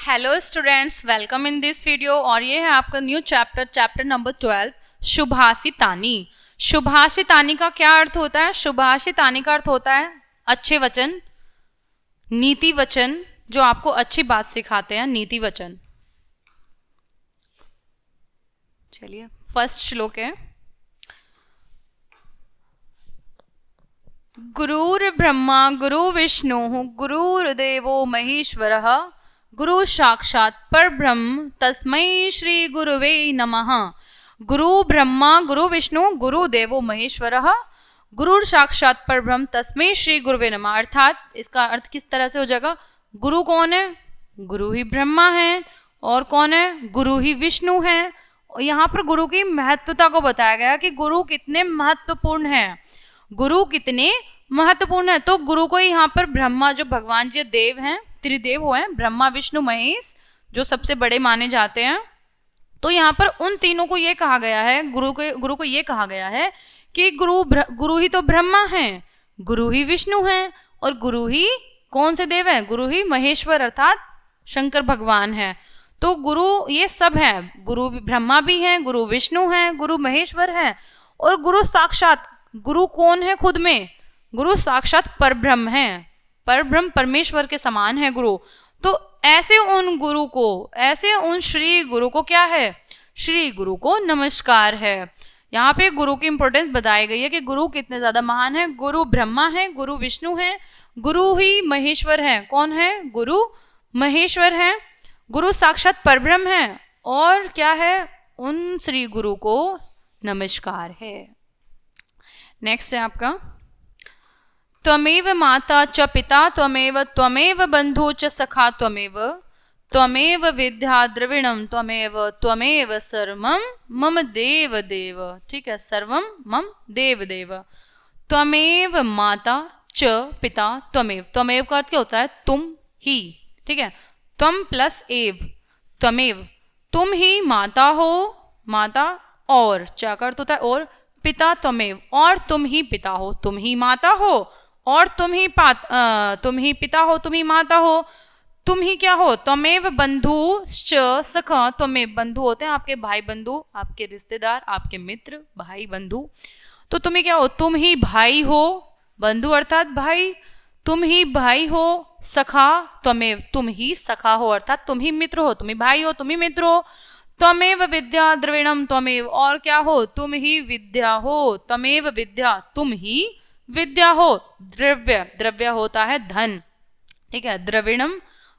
Hello students, welcome in this video. और ये है आपका न्यू चैप्टर नंबर 12, शुभाषितानी। शुभाषितानी का क्या अर्थ होता है? शुभाषितानी का अर्थ होता है अच्छे वचन, नीति वचन, जो आपको अच्छी बात सिखाते हैं, नीति वचन। चलिए, फर्स्ट श्लोक है, गुरुर्ब्रह्मा गुरु विष्णु गुरुर्देवो महेश्वरः गुरु साक्षात् परब्रह्म तस्मै श्री गुरुवे नमः। गुरु ब्रह्मा गुरु विष्णु गुरु देवो महेश्वरः गुरु साक्षात् परब्रह्म तस्मै श्री गुरुवे नमः। अर्थात इसका अर्थ किस तरह से हो जाएगा? गुरु कौन है? गुरु ही ब्रह्मा है। और कौन है? गुरु ही विष्णु है। यहाँ पर गुरु की महत्वता को बताया गया कि गुरु कितने महत्वपूर्ण हैं। गुरु कितने महत्वपूर्ण है। तो गुरु को यहाँ पर ब्रह्मा, जो भगवान जी देव हैं, त्रिदेव हो हैं, ब्रह्मा विष्णु महेश, जो सबसे बड़े माने जाते हैं। तो यहाँ पर उन तीनों को ये कहा गया है, गुरु को ये कहा गया है कि गुरु ही तो ब्रह्मा हैं, गुरु ही विष्णु हैं, और गुरु ही कौन से देव है? गुरु ही महेश्वर अर्थात शंकर भगवान है। तो गुरु ये सब है, गुरु ब्रह्मा भी हैं, गुरु विष्णु हैं, गुरु महेश्वर है, और गुरु साक्षात, गुरु कौन है खुद में? गुरु साक्षात परब्रह्म है, परब्रह्म परमेश्वर के समान है गुरु। तो ऐसे उन गुरु को, ऐसे उन श्री गुरु को क्या है? श्री गुरु को नमस्कार है। यहाँ पे गुरु की इंपॉर्टेंस बताई गई है कि गुरु कितने ज्यादा महान है। गुरु ब्रह्मा है, गुरु विष्णु है, गुरु ही महेश्वर है। कौन है? गुरु महेश्वर है, गुरु साक्षात परब्रह्म है, और क्या है? उन श्री गुरु को नमस्कार है। नेक्स्ट है आपका, त्वमेव माता च पिता त्वमेव बंधु च सखा त्वमेव विद्या द्रविणम त्वमेव सर्वम मम देव देव। ठीक है, सर्वम मम देव देव। त्वमेव माता च पिता त्वमेव का अर्थ क्या होता है? तुम ही। ठीक है, त्वम प्लस एव, त्वमेव, तुम ही माता हो, माता, और च का अर्थ होता है और, पिता त्वमेव, और तुम ही पिता हो, तुम ही माता हो, और तुम ही पिता हो, तुम ही माता हो, तुम ही क्या हो? त्वमेव बंधु सखा, त्वमेव बंधु होते हैं आपके भाई बंधु, आपके रिश्तेदार, आपके मित्र, भाई बंधु। तो तुम ही क्या हो? तुम ही भाई हो, बंधु अर्थात भाई, तुम ही भाई हो, सखा त्वमेव, तुम ही सखा हो अर्थात तुम ही मित्र हो, तुम ही भाई हो, तुम ही मित्र हो। त्वमेव विद्या द्रविणम त्वमेव, और क्या हो? तुम ही विद्या हो, त्वमेव विद्या, तुम ही विद्या हो। द्रव्य होता है धन। ठीक है, द्रविणम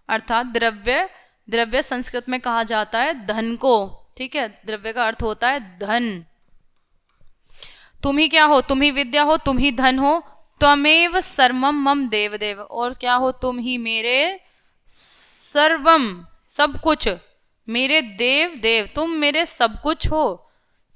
अर्थात द्रव्य संस्कृत में कहा जाता है धन को। ठीक है, द्रव्य का अर्थ होता है धन। तुम ही क्या हो? तुम ही विद्या हो, तुम ही धन हो। त्वमेव सर्वम मम देव देव, और क्या हो? तुम ही मेरे सर्वम, सब कुछ, मेरे देव देव, तुम मेरे सब कुछ हो।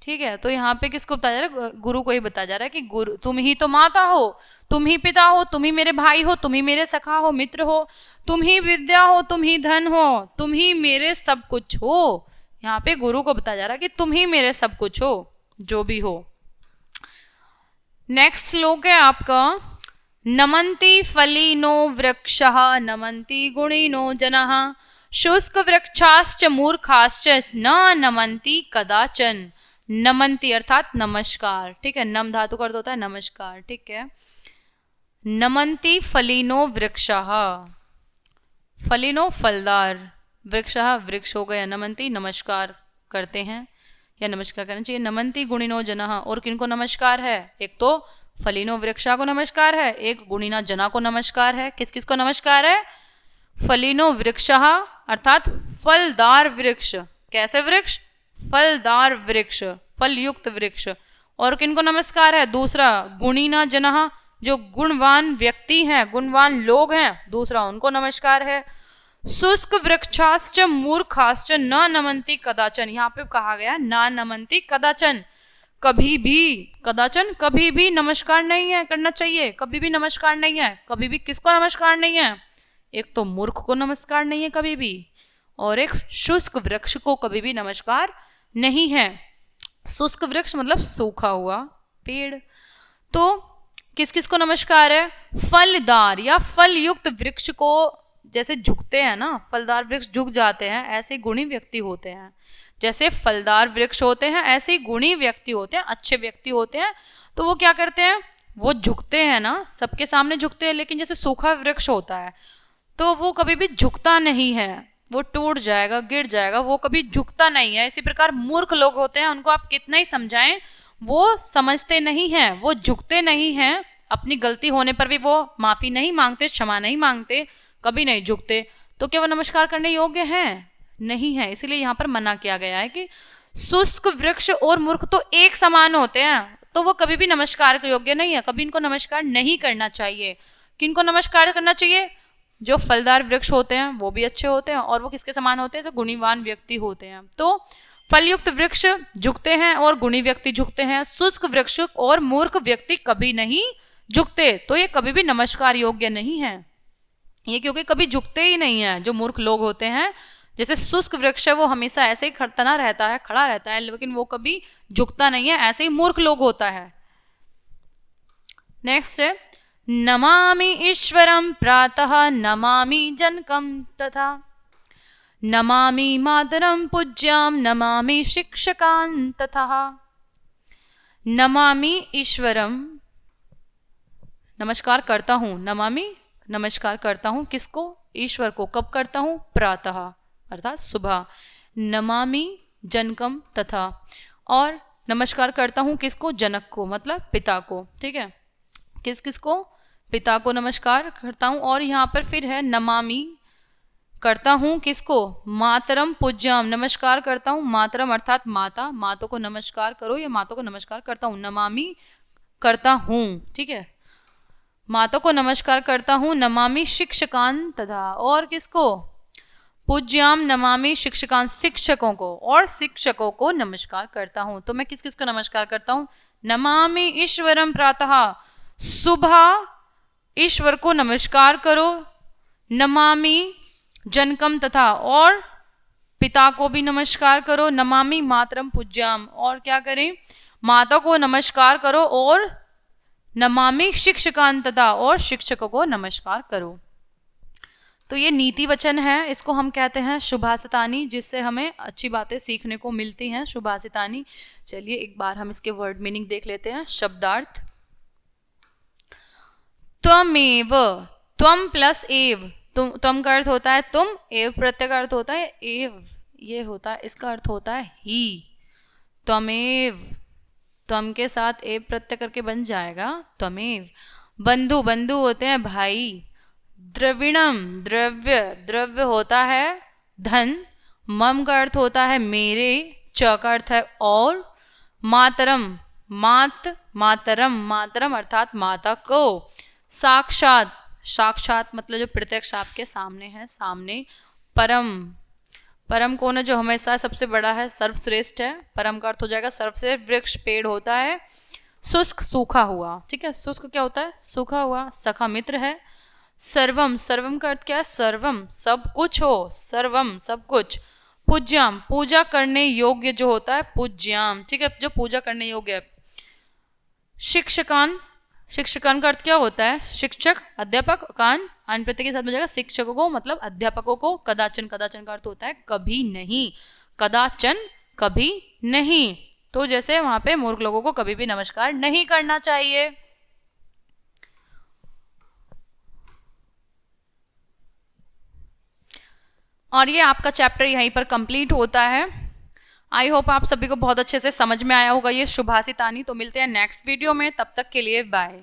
ठीक है, तो यहाँ पे किसको बताया जा रहा है? गुरु को ही बताया जा रहा है कि गुरु, तुम ही तो माता हो, तुम ही पिता हो, तुम ही मेरे भाई हो, तुम ही मेरे सखा हो, मित्र हो, तुम ही विद्या हो, तुम ही धन हो, तुम ही मेरे सब कुछ हो। यहाँ पे गुरु को बताया जा रहा है कि तुम ही मेरे सब कुछ हो, जो भी हो। नेक्स्ट श्लोक है आपका, नमन्ति फलिनो वृक्षः नमन्ति गुणिनो जनः शुष्क वृक्षाश्च मूर्खाश्च न नमन्ति कदाचन। नमन्ति अर्थात नमस्कार। ठीक है, नम धातु का अर्थ होता है नमस्कार। ठीक है, नमन्ति फलिनो वृक्षः, फलिनो फलदार, वृक्षः वृक्ष हो गया, नमन्ति नमस्कार करते हैं या नमस्कार करना चाहिए। नमन्ति गुणिनो जनः, और किनको नमस्कार है? एक तो फलिनो वृक्षा को नमस्कार है, एक गुणिना जना को नमस्कार है। किस किस को नमस्कार है? फलिनो वृक्षः अर्थात फलदार वृक्ष। कैसे वृक्ष? फलदार वृक्ष, फल युक्त वृक्ष। और किनको नमस्कार है? दूसरा गुणिना जनः, जो गुणवान व्यक्ति हैं, गुणवान लोग हैं, दूसरा उनको नमस्कार है। शुष्क वृक्षाश्च मूर्खाश्च न नमन्ति कदाचन, यहाँ पे कहा गया न नमन्ति कदाचन, कभी भी, कदाचन कभी भी नमस्कार नहीं है करना चाहिए, कभी भी नमस्कार नहीं है। कभी भी किसको नमस्कार नहीं है? एक तो मूर्ख को नमस्कार नहीं है कभी भी, और एक शुष्क वृक्ष को कभी भी नमस्कार नहीं है। शुष्क वृक्ष मतलब सूखा हुआ पेड़। तो किस किस को नमस्कार है? फलदार या फल युक्त वृक्ष को जैसे झुकते हैं ना, फलदार वृक्ष झुक जाते हैं, ऐसे गुणी व्यक्ति होते हैं। जैसे फलदार वृक्ष होते हैं ऐसे ही गुणी व्यक्ति होते हैं, अच्छे व्यक्ति होते हैं। तो वो क्या करते हैं, वो झुकते हैं ना, सबके सामने झुकते हैं। लेकिन जैसे सूखा वृक्ष होता है तो वो कभी भी झुकता नहीं है, वो टूट जाएगा, गिर जाएगा, वो कभी झुकता नहीं है। इसी प्रकार मूर्ख लोग होते हैं, उनको आप कितना ही समझाएं वो समझते नहीं हैं, वो झुकते नहीं हैं। अपनी गलती होने पर भी वो माफी नहीं मांगते, क्षमा नहीं मांगते, कभी नहीं झुकते। तो क्या वो नमस्कार करने योग्य हैं? नहीं है। इसीलिए यहाँ पर मना किया गया है कि शुष्क वृक्ष और मूर्ख तो एक समान होते हैं, तो वो कभी भी नमस्कार के योग्य नहीं है, कभी इनको नमस्कार नहीं करना चाहिए। किनको नमस्कार करना चाहिए? जो फलदार वृक्ष होते हैं वो भी अच्छे होते हैं, और वो किसके समान होते हैं? जो गुणीवान व्यक्ति होते हैं। तो फलयुक्त वृक्ष झुकते हैं और गुणी व्यक्ति झुकते हैं, शुष्क वृक्ष और मूर्ख व्यक्ति कभी नहीं झुकते। तो ये कभी भी नमस्कार योग्य नहीं है, ये क्योंकि कभी झुकते ही नहीं है। जो मूर्ख लोग होते हैं, जैसे शुष्क वृक्ष है वो हमेशा ऐसे ही खड़तना रहता है, खड़ा रहता है, लेकिन वो कभी झुकता नहीं है, ऐसे ही मूर्ख लोग होता है। नेक्स्ट है नमामि ईश्वरं प्रातः नमामि जनकं तथा नमामि मातरं पूज्यां नमामि शिक्षकान् तथा। नमामि ईश्वरं, नमस्कार करता हूँ, नमामि नमस्कार करता हूँ, किसको? ईश्वर को। कब करता हूँ? प्रातः अर्थात सुबह। नमामि जनकम तथा, और नमस्कार करता हूँ किसको? जनक को, मतलब पिता को। ठीक है, किसको? पिता को नमस्कार करता हूँ। और यहाँ पर फिर है नमामि, करता हूँ किसको? मातरम पूज्याम, नमस्कार करता हूँ मातरम अर्थात माता, मातों को नमस्कार करो या मातों को नमस्कार करता हूँ। नमामि करता हूँ, ठीक है, मातों को नमस्कार करता हूँ। नमामि शिक्षकान तथा, और किसको? पूज्याम नमामि शिक्षकान, शिक्षकों को, और शिक्षकों को नमस्कार करता हूँ। तो मैं किस किस को नमस्कार करता हूँ? नमामि ईश्वरम प्रातः, सुबह ईश्वर को नमस्कार करो। नमामि जनकम तथा, और पिता को भी नमस्कार करो। नमामि मातरम पूज्याम, और क्या करें? माता को नमस्कार करो। और नमामि शिक्षकान तथा, और शिक्षकों को नमस्कार करो। तो ये नीति वचन है, इसको हम कहते हैं शुभासितानी, जिससे हमें अच्छी बातें सीखने को मिलती हैं। शुभासितानी। चलिए एक बार हम इसके वर्ड मीनिंग देख लेते हैं। शब्दार्थ, त्वमेव, त्वम प्लस एव, त्वम का अर्थ होता है तुम, एव प्रत्यय का अर्थ होता है एव, ये होता है, इसका अर्थ होता है ही। त्वमेव, त्वम के साथ एव प्रत्यय करके बन जाएगा त्वमेव। बंधु, बंधु होते हैं भाई। द्रविणम, द्रव्य, द्रव्य होता है धन। मम का अर्थ होता है मेरे, च का अर्थ है और। मातरम, मात, मातरम, मातरम अर्थात माता को। साक्षात, साक्षात मतलब जो प्रत्यक्ष आपके सामने है, सामने। परम, परम कौन है? जो हमेशा सबसे बड़ा है, सर्वश्रेष्ठ है। परम का अर्थ हो जाएगा सर्वश्रेष्ठ। वृक्ष पेड़ होता है। शुष्क सूखा हुआ, ठीक है, शुष्क क्या होता है? सूखा हुआ। सखा मित्र है। सर्वम, सर्वम का अर्थ क्या है? सर्वम सब कुछ हो, सर्वम सब कुछ। पूज्याम, पूजा करने योग्य जो होता है, पूज्याम, ठीक है, जो पूजा करने योग्य है। शिक्षकान, शिक्षकान का अर्थ क्या होता है? शिक्षक, अध्यापक। कान अन प्रत्यय के साथ हो जाएगा शिक्षकों को, मतलब अध्यापकों को। कदाचन, कदाचन का अर्थ होता है कभी नहीं, कदाचन कभी नहीं। तो जैसे वहां पे मूर्ख लोगों को कभी भी नमस्कार नहीं करना चाहिए। और ये आपका चैप्टर यहीं पर कंप्लीट होता है। आई होप आप सभी को बहुत अच्छे से समझ में आया होगा ये शुभासितानी। तो मिलते हैं नेक्स्ट वीडियो में, तब तक के लिए बाय।